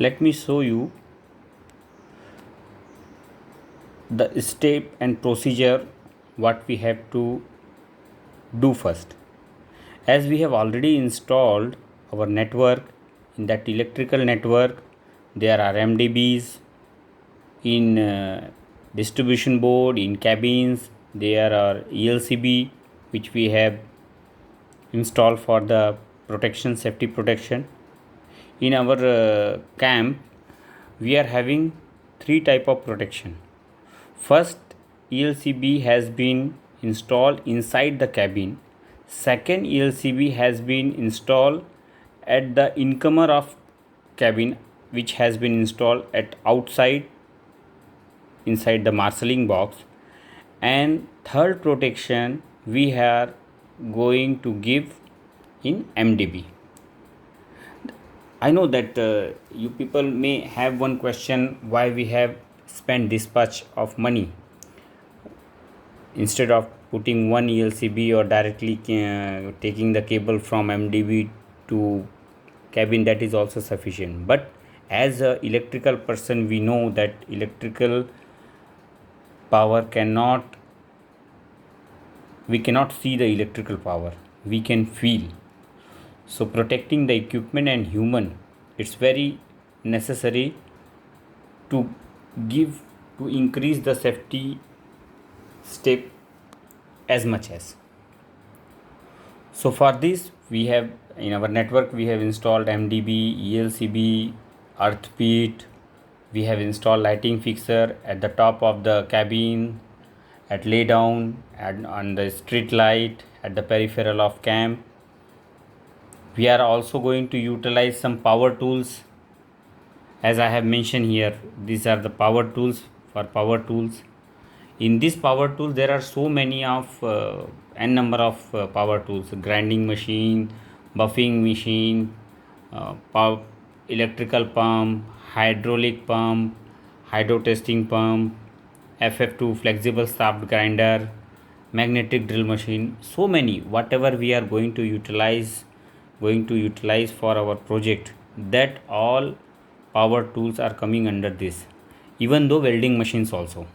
Let me show you the step and procedure what we have to do first. As we have already installed our network, in that electrical network there are MDBs in distribution board, in cabins there are ELCB which we have installed for the protection, safety protection. In our camp we are having three type of protection. First, ELCB has been installed inside the cabin. Second, ELCB has been installed at the incomer of cabin, which has been installed at outside inside the marshalling box. And third protection we are going to give in MDB. I know that you people may have one question, why we have spent this much of money instead of putting one ELCB or directly taking the cable from MDB to cabin. That is also sufficient. But as a electrical person, we know that electrical power we cannot see the electrical power, we can feel. So protecting the equipment and human, it's very necessary to increase the safety step as much as. So for this we have in our network we have installed MDB, ELCB, earth pit. We have installed lighting fixture at the top of the cabin, at lay down, and on the street light, at the peripheral of camp. We are also going to utilize some power tools. As I have mentioned here, these are the power tools. For power tools, in this power tool there are so many of n number of power tools: grinding machine, buffing machine, electrical pump, hydraulic pump, hydro testing pump, FF2 flexible shaft grinder, magnetic drill machine. So many, whatever we are going to utilize for our project, that all power tools are coming under this, even though welding machines also.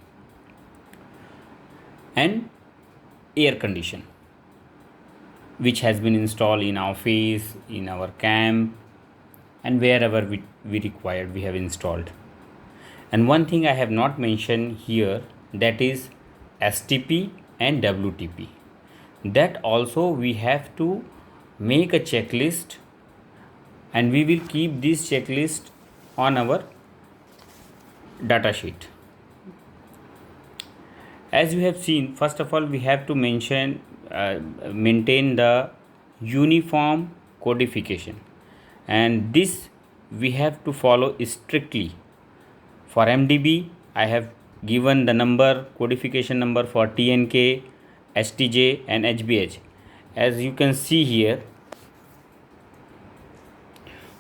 And air condition, which has been installed in our office, in our camp, and wherever we required, we have installed. And one thing I have not mentioned here, that is STP and WTP. That also we have to make a checklist, and we will keep this checklist on our data sheet. As you have seen, first of all we have to maintain the uniform codification, and this we have to follow strictly. For MDB I have given the number, codification number for TNK, STJ and HBH. As you can see here,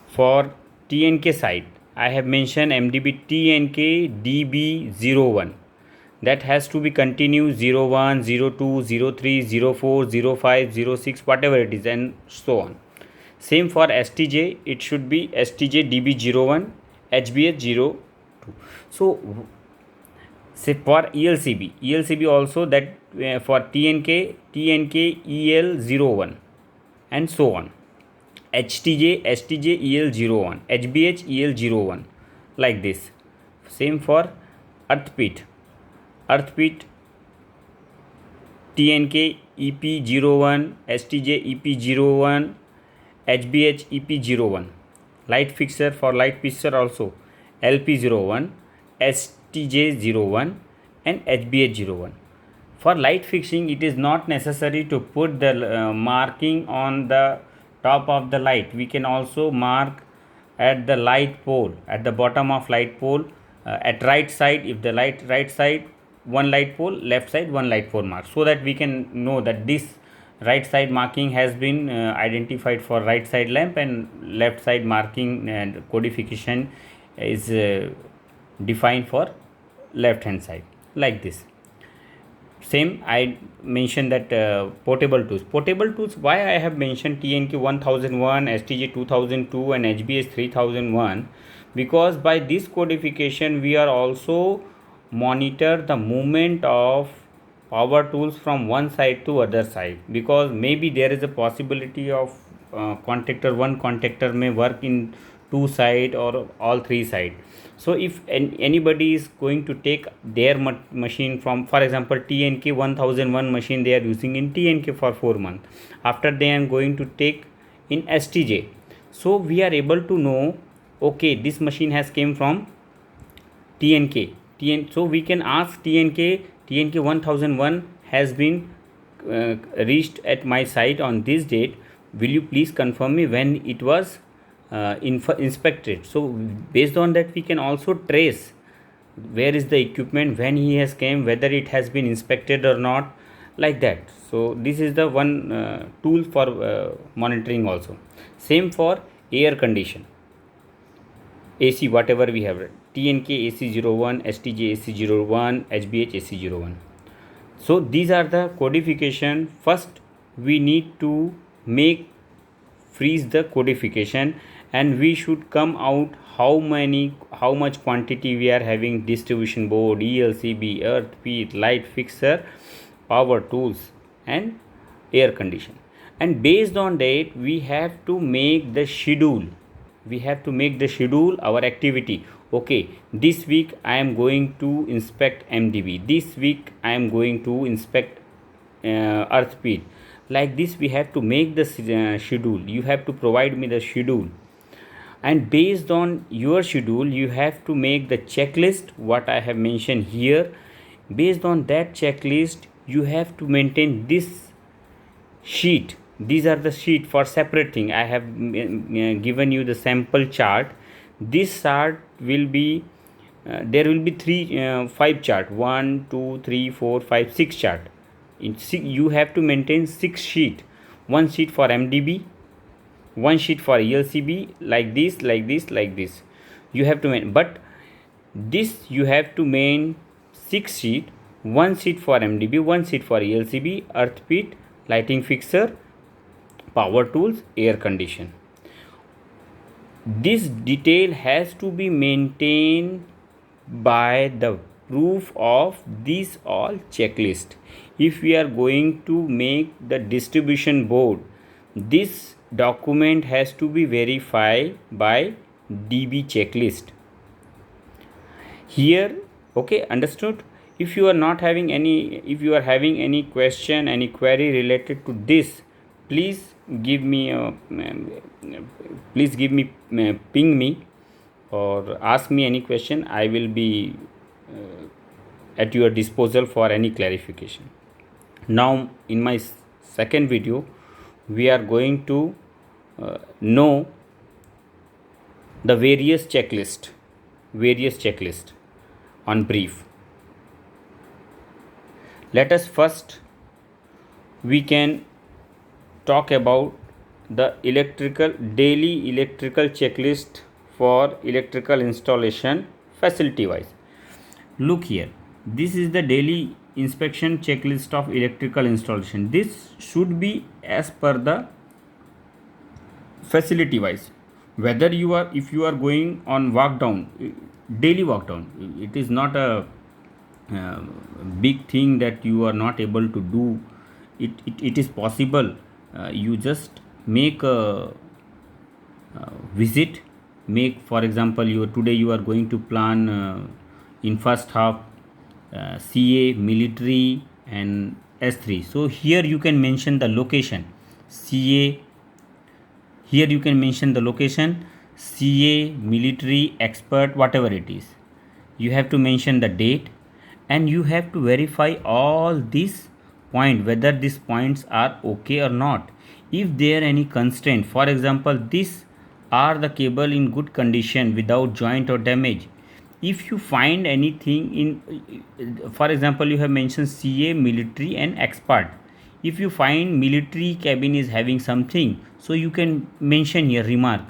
for TNK side I have mentioned MDB TNK DB01. That has to be continued 01, 02, 03, 04, 05, 06, whatever it is, and so on. Same for STJ, it should be STJ DB01, HBH 02. So say for ELCB also, that for TNK EL01 and so on. HTJ STJ EL01, HBH EL01, like this. Same for earth pit TNK EP01, STJ EP01, HBH EP01. Light fixture, for light fixture also LP01, STJ01 and HBH01. For light fixing, it is not necessary to put the marking on the top of the light. We can also mark at the light pole, at the bottom of light pole, at right side. If the right side one light pole, left side one light pole mark, so that we can know that this right side marking has been identified for right side lamp, and left side marking and codification is defined for left hand side, like this. Same I mentioned that portable tools, why I have mentioned TNK 1001, STJ 2002 and HBH 3001. because by this codification we are also monitor the movement of power tools from one side to other side, because maybe there is a possibility of contactor, one contactor may work in two side or all three side. So if anybody is going to take their machine from, for example, TNK 1001 machine they are using in TNK for 4 months, after they are going to take in STJ, so we are able to know, okay, this machine has came from TNK. So we can ask TNK 1001 has been reached at my site on this date. Will you please confirm me when it was inspected? So based on that we can also trace where is the equipment, when he has came, whether it has been inspected or not, like that. So this is the one tool for monitoring also. Same for air condition, AC, whatever we have read, TNK AC01, STJ AC01, HBH AC01. So these are the codification. First we need to make freeze the codification, and we should come out how much quantity we are having: distribution board, ELCB, earth feed, light fixer, power tools, and air condition. And based on that we have to make the schedule. Our activity. Okay, this week I am going to inspect MDB, this week I am going to inspect earth speed. Like this we have to make the schedule. You have to provide me the schedule, and based on your schedule you have to make the checklist what I have mentioned here. Based on that checklist you have to maintain this sheet. These are the sheet for separate thing. I have given you the sample chart. This chart will be there will be 5 chart, 1 2 3 4 5 6 chart. You have to maintain 6 sheet. One sheet for MDB, one sheet for ELCB, like this, like this, like this. You have to maintain, but this you have to maintain 6 sheet. One sheet for MDB, one sheet for ELCB, earth pit, lighting fixer, power tools, air condition. This detail has to be maintained by the proof of this all checklist. If we are going to make the distribution board, this document has to be verified by DB checklist. Here, okay, understood? If you are not having any, if you are having any question, any query related to this, please give me ping me or ask me any question. I will be at your disposal for any clarification. Now in my second video we are going to know the various checklist on brief. Let us first, we can talk about the daily electrical checklist for electrical installation facility wise. Look here, this is the daily inspection checklist of electrical installation. This should be as per the facility wise. Whether if you are going on walk down, daily walk down, it is not a big thing that you are not able to do. It is possible. You just make a visit. Make, for example, today you are going to plan in first half CA, military, and S3. So here you can mention the location CA. Here you can mention the location CA, military, expert, whatever it is. You have to mention the date, and you have to verify all these points, whether these points are okay or not. If there are any constraint, for example, these are the cable in good condition without joint or damage. If you find anything in, for example, you have mentioned CA, military, and expert. If you find military cabin is having something, so you can mention here remark,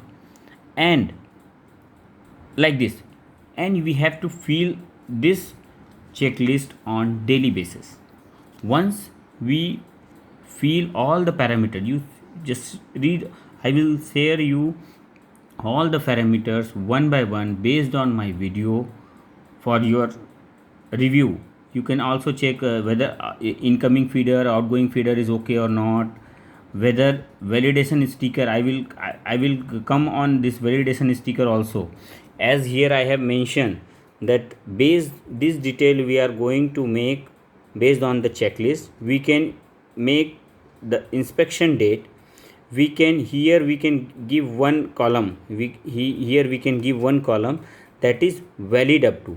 and like this. And we have to fill this checklist on daily basis. Once we fill all the parameters, you just read. I will share you all the parameters one by one based on my video for your review. You can also check whether incoming feeder, outgoing feeder is okay or not, whether validation sticker, I will come on this validation sticker also. As here I have mentioned that based this detail we are going to make based on the checklist. We can make the inspection date. We can here we can give one column. Here we can give one column that is valid up to.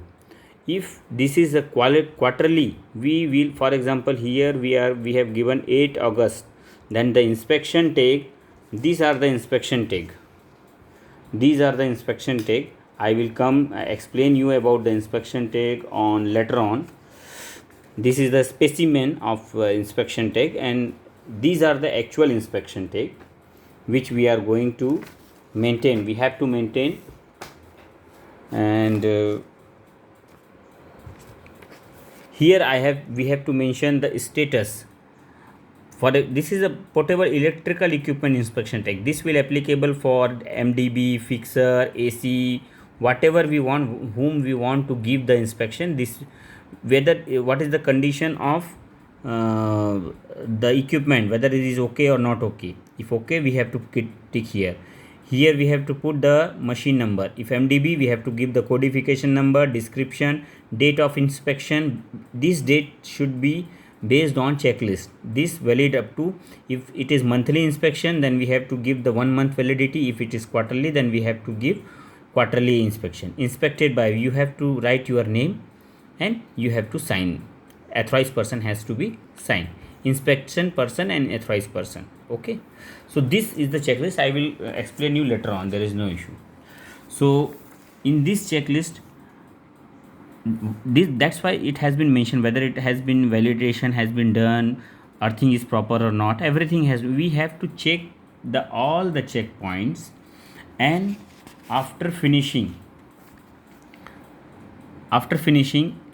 If this is a quarterly, we will, for example, here we have given 8 August, then the inspection tag, these are the inspection tag. I will come explain you about the inspection tag on later on. This is the specimen of inspection tag, and these are the actual inspection tag which we are going to maintain. We have to maintain, and here we have to mention the status for this is a portable electrical equipment inspection tag. This will applicable for MDB, fixer, AC, whatever we want, whom we want to give the inspection. This whether what is the condition of the equipment, whether it is okay or not okay. If okay, we have to tick here. Here we have to put the machine number. If MDB, we have to give the codification number, description, date of inspection. This date should be based on checklist. This valid up to, if it is monthly inspection, then we have to give the 1 month validity. If it is quarterly, then we have to give quarterly inspection. Inspected by, you have to write your name and you have to sign. Authorized person has to be signed. Inspection person and authorized person. Okay, so this is the checklist. I will explain you later on, there is no issue. So in this checklist, that's why it has been mentioned whether it has been validation has been done, earthing is proper or not. Everything has, we have to check the all the checkpoints, and after finishing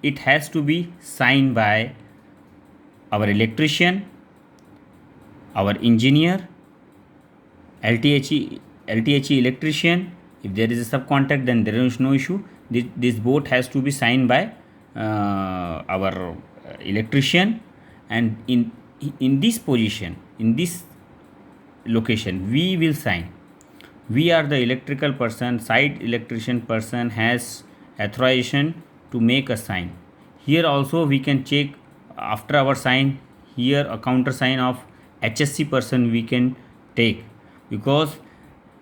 it has to be signed by our electrician, our engineer, LTHE electrician. If there is a subcontract, then there is no issue. This both has to be signed by our electrician, and in this position, in this location, we will sign. We are the electrical person, site electrician person has authorization to make a sign. Here also we can check after our sign, here a counter sign of HSC person we can take, because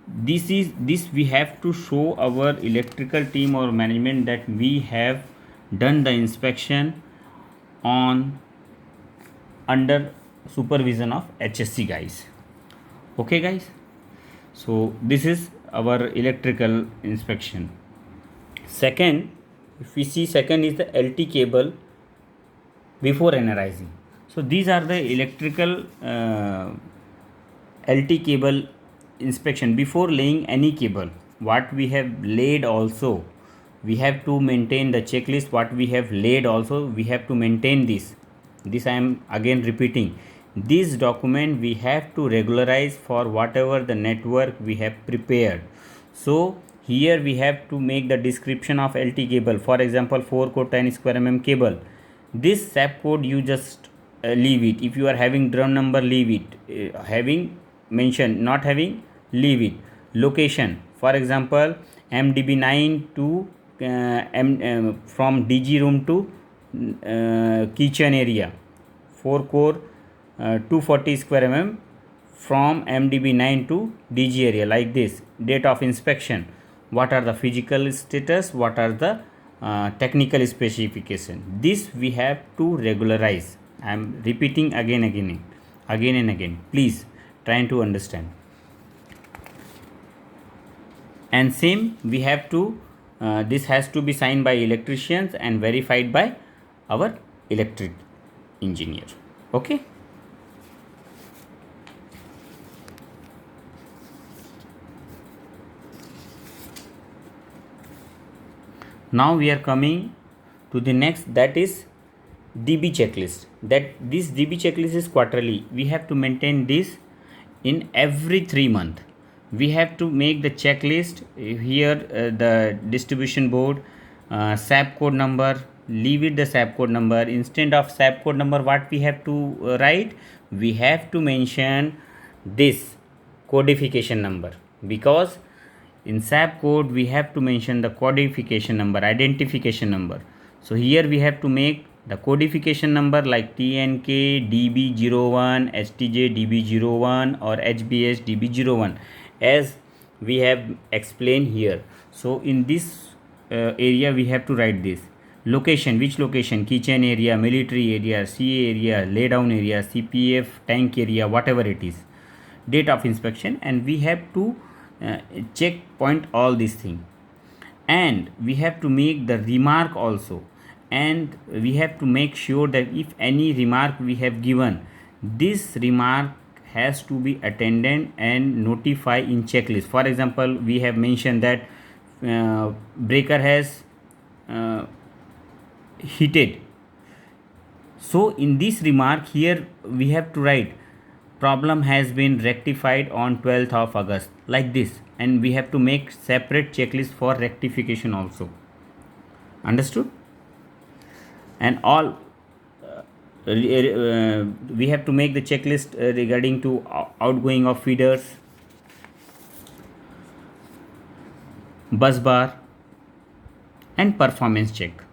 this we have to show our electrical team or management that we have done the inspection on under supervision of HSC guys. Okay guys, so this is our electrical inspection. Second, if we see, second is the LT cable before energizing. So these are the electrical LT cable inspection before laying any cable. What we have laid also, we have to maintain the checklist. What we have laid also, we have to maintain this. I am again repeating, this document we have to regularize for whatever the network we have prepared. So here we have to make the description of LT cable. For example, 4 core 10 square mm cable. This SAP code you just leave it. If you are having drum number, leave it. Having mention, not having, leave it. Location, for example, MDB9 to from DG room to kitchen area, 4 core 240 square mm from MDB9 to DG area, like this. Date of inspection, what are the physical status, what are the technical specification. This we have to regularize. I am repeating again and again. Please try to understand. And same we have to this has to be signed by electricians and verified by our electric engineer. Okay. Now we are coming to the next, that is DB checklist. That this DB checklist is quarterly. We have to maintain this in every 3 months. we have to make the checklist. Here the distribution board, SAP code number, leave it the SAP code number. Instead of SAP code number, what we have to write, we have to mention this codification number, because in SAP code we have to mention the codification number, identification number. So here we have to make the codification number like TNK DB01, STJ DB01 or HBS DB01, as we have explained here. So in this area we have to write this location, which location, kitchen area, military area, CA area, laydown area, CPF tank area, whatever it is, date of inspection, and we have to check point all these things. And we have to make the remark also, and we have to make sure that if any remark we have given, this remark has to be attended and notify in checklist. For example, we have mentioned that breaker has heated. So in this remark here we have to write problem has been rectified on 12th of August, like this, and we have to make separate checklist for rectification also. Understood? And all we have to make the checklist regarding to outgoing of feeders, bus bar, and performance check,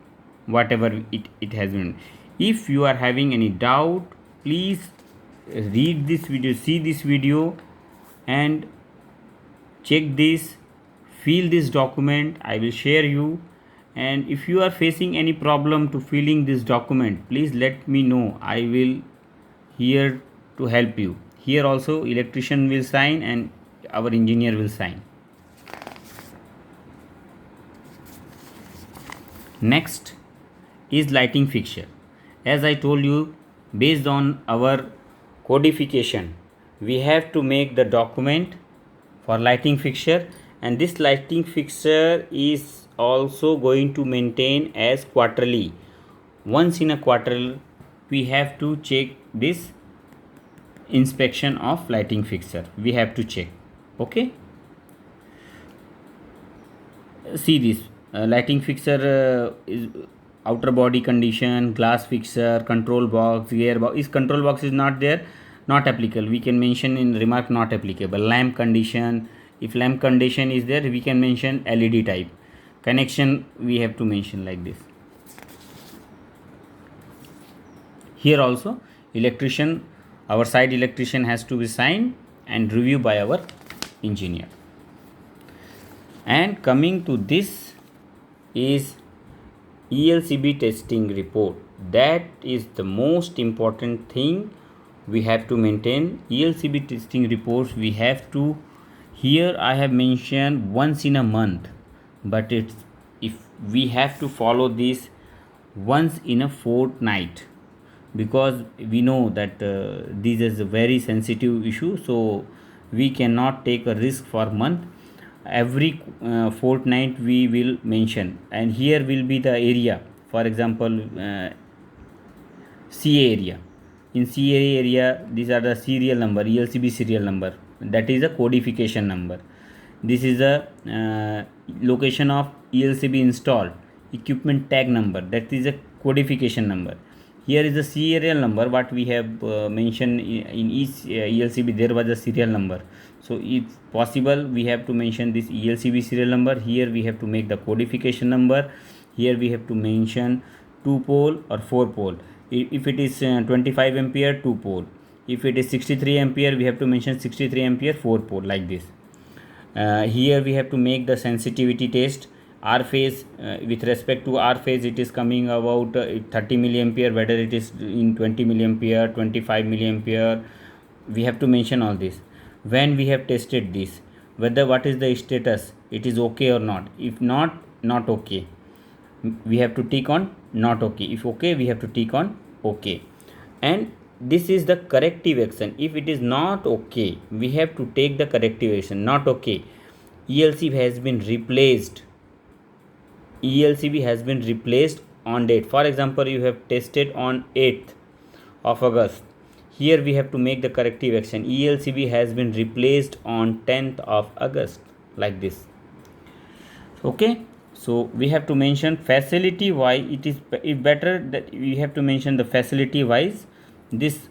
whatever it has been. If you are having any doubt, please read this video, see this video, and check this, fill this document. I will share you. And if you are facing any problem to filling this document, please let me know. I will here to help you. Here also electrician will sign and our engineer will sign. Next is lighting fixture. As I told you, based on our codification, we have to make the document for lighting fixture, and this lighting fixture is also going to maintain as quarterly. Once in a quarter we have to check this inspection of lighting fixture, we have to check. Okay, see this lighting fixture is outer body condition, glass fixture, control box, gearbox. If control box is not there, not applicable, we can mention in remark not applicable. Lamp condition, if lamp condition is there, we can mention LED type. Connection we have to mention like this. Here also electrician, our side electrician has to be signed and reviewed by our engineer. And coming to this is ELCB testing report. That is the most important thing we have to maintain. ELCB testing reports we have to, here I have mentioned once in a month, but it's, if we have to follow this once in a fortnight, because we know that this is a very sensitive issue, so we cannot take a risk for month. Every fortnight we will mention, and here will be the area. For example, CA area. In CA area, these are the serial number, ELCB serial number, that is a codification number. This is a location of ELCB installed, equipment tag number, that is a codification number. Here is the serial number, what we have mentioned in each ELCB there was a serial number. So if possible we have to mention this ELCB serial number. Here we have to make the codification number. Here we have to mention 2 pole or 4 pole. If it is 25 ampere 2 pole, if it is 63 ampere we have to mention 63 ampere 4 pole, like this. Here we have to make the sensitivity test. R phase, with respect to R phase, it is coming about 30 milliampere, whether it is in 20 milliampere, 25 milliampere, we have to mention all this. When we have tested this, whether what is the status, it is okay or not. If not okay, we have to tick on not okay. If okay, we have to tick on okay. And this is the corrective action. If it is not okay, we have to take the corrective action. Not okay, ELCB has been replaced. ELCB has been replaced on date. For example, you have tested on 8th of August. here we have to make the corrective action. ELCB has been replaced on 10th of August, like this. Okay, so we have to mention facility wise. It is better that we have to mention the facility wise this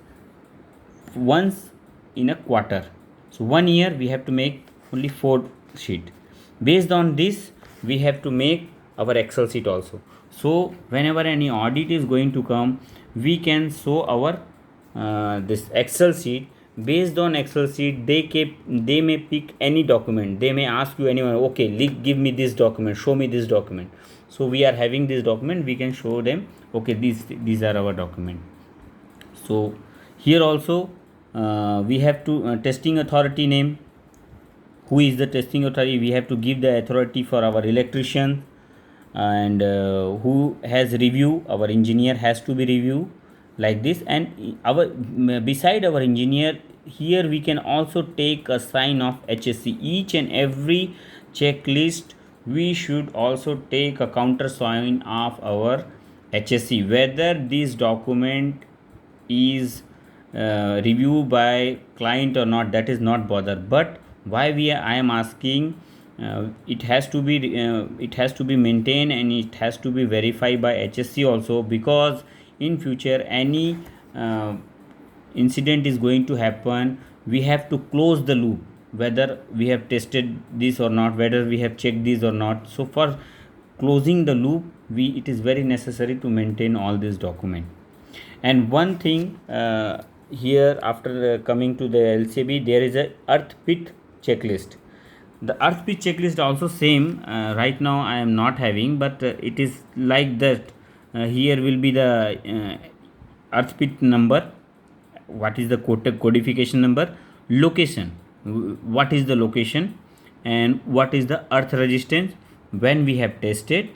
once in a quarter. So 1 year we have to make only 4 sheet. Based on this we have to make our Excel sheet also. So whenever any audit is going to come, we can show our this Excel sheet. Based on Excel sheet, they may pick any document. They may ask you anyone, okay, give me this document, show me this document. So we are having this document, we can show them, okay, these are our document. So here also we have to testing authority name. Who is the testing authority? We have to give the authority for our electrician, and who has review, our engineer has to be review, like this. And our beside our engineer, here we can also take a sign of HSC. Each and every checklist we should also take a counter sign of our HSC, whether this document is reviewed by client or not, that is not bother. But why I am asking, it has to be maintained, and it has to be verified by HSC also, because in future any incident is going to happen, we have to close the loop, whether we have tested this or not, whether we have checked this or not. So for closing the loop, it is very necessary to maintain all this document. And one thing, here after coming to the LCB, there is a earth pit checklist. The earth pit checklist also same. Right now I am not having, but it is like that. Here will be the earth pit number, what is the codification number, location, what is the location, and what is the earth resistance, when we have tested,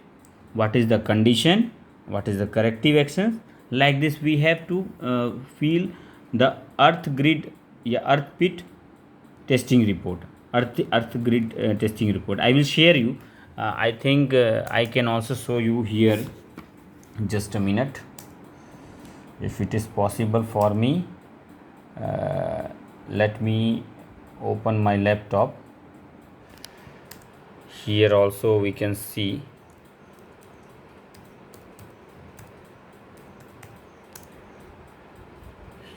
what is the condition, what is the corrective actions. Like this we have to fill the earth grid, earth pit testing report, earth grid testing report. I will share you. I think I can also show you here. Just a minute, if it is possible for me. Let me open my laptop. Here also we can see.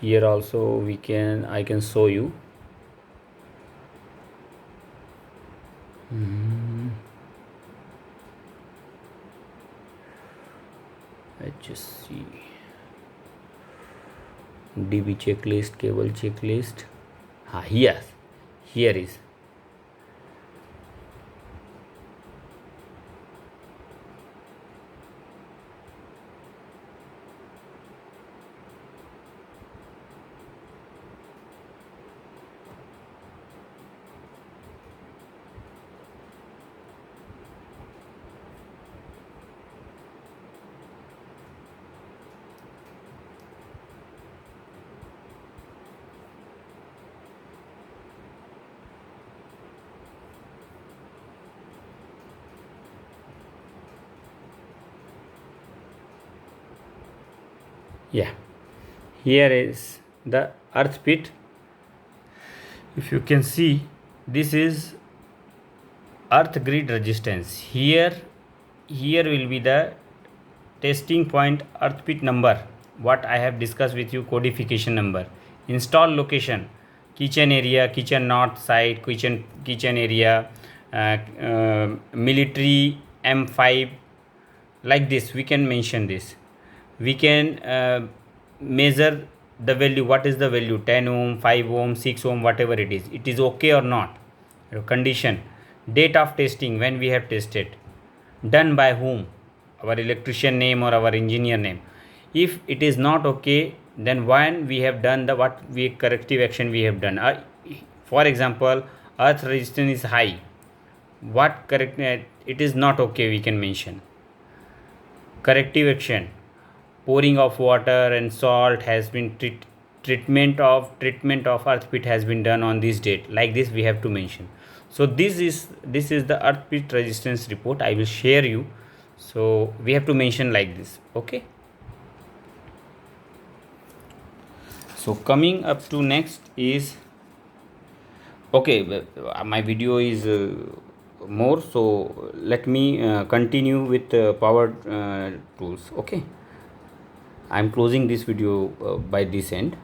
Here also I can show you. HSC DB checklist, cable checklist. Here is. Here is the earth pit. If you can see, this is earth grid resistance. Here will be the testing point earth pit number, what I have discussed with you, codification number. Install location, kitchen area, kitchen north side, kitchen area, military M5, like this we can mention this. We can measure the value, what is the value, 10 ohm, 5 ohm, 6 ohm, whatever it is okay or not. Condition, date of testing, when we have tested, done by whom, our electrician name or our engineer name. If it is not okay, then when we have done the corrective action we have done. For example, earth resistance is high, what correct, it is not okay, we can mention. Corrective action, pouring of water and salt has been treatment of earth pit has been done on this date, like this we have to mention. So this is the earth pit resistance report. I will share you. So we have to mention like this. Okay, So coming up to next is, okay, my video is more, so let me continue with power tools. Okay, I'm closing this video by this end.